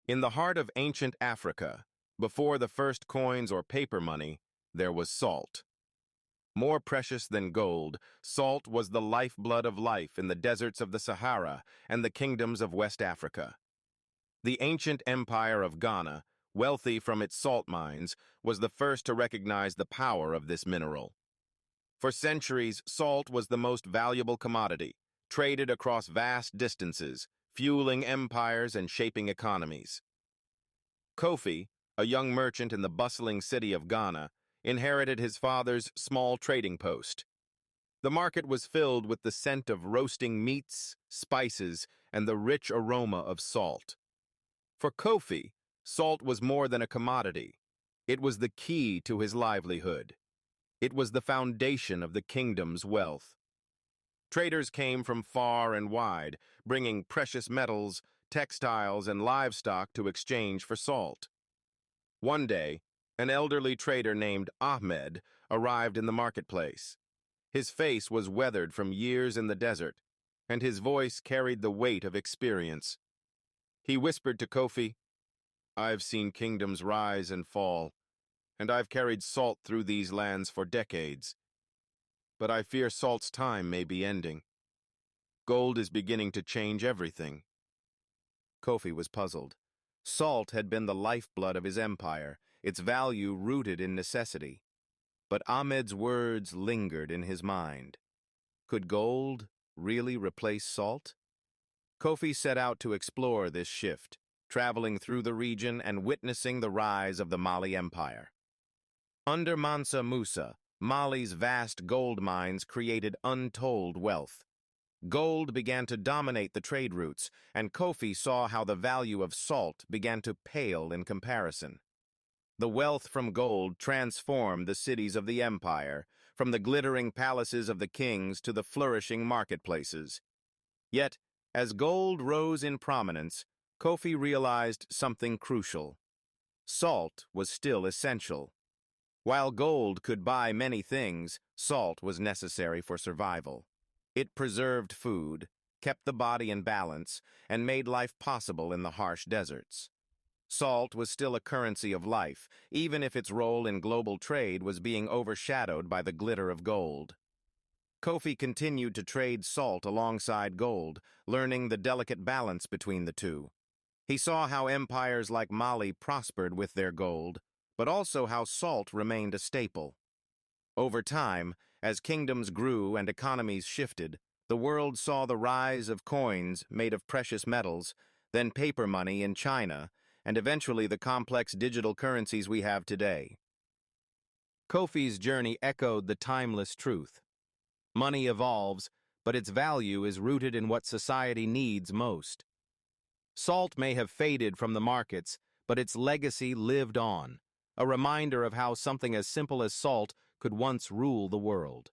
In the heart of ancient Africa, before the first coins or paper money, there was salt. More precious than gold, salt was the lifeblood of life in the deserts of the Sahara and the kingdoms of West Africa. The ancient empire of Ghana, wealthy from its salt mines, was the first to recognize the power of this mineral. For centuries, salt was the most valuable commodity, traded across vast distances, fueling empires and shaping economies. Kofi, a young merchant in the bustling city of Ghana, inherited his father's small trading post. The market was filled with the scent of roasting meats, spices, and the rich aroma of salt. For Kofi, salt was more than a commodity. It was the key to his livelihood. It was the foundation of the kingdom's wealth. Traders came from far and wide, bringing precious metals, textiles, and livestock to exchange for salt. One day, an elderly trader named Ahmed arrived in the marketplace. His face was weathered from years in the desert, and his voice carried the weight of experience. He whispered to Kofi, "I've seen kingdoms rise and fall, and I've carried salt through these lands for decades. But I fear salt's time may be ending. Gold is beginning to change everything." Kofi was puzzled. Salt had been the lifeblood of his empire, its value rooted in necessity. But Ahmed's words lingered in his mind. Could gold really replace salt? Kofi set out to explore this shift, traveling through the region and witnessing the rise of the Mali Empire. Under Mansa Musa, Mali's vast gold mines created untold wealth. Gold began to dominate the trade routes, and Kofi saw how the value of salt began to pale in comparison. The wealth from gold transformed the cities of the empire, from the glittering palaces of the kings to the flourishing marketplaces. Yet, as gold rose in prominence, Kofi realized something crucial. Salt was still essential. While gold could buy many things, salt was necessary for survival. It preserved food, kept the body in balance, and made life possible in the harsh deserts. Salt was still a currency of life, even if its role in global trade was being overshadowed by the glitter of gold. Kofi continued to trade salt alongside gold, learning the delicate balance between the two. He saw how empires like Mali prospered with their gold, but also how salt remained a staple. Over time, as kingdoms grew and economies shifted, the world saw the rise of coins made of precious metals, then paper money in China, and eventually the complex digital currencies we have today. Kofi's journey echoed the timeless truth. Money evolves, but its value is rooted in what society needs most. Salt may have faded from the markets, but its legacy lived on, a reminder of how something as simple as salt could once rule the world.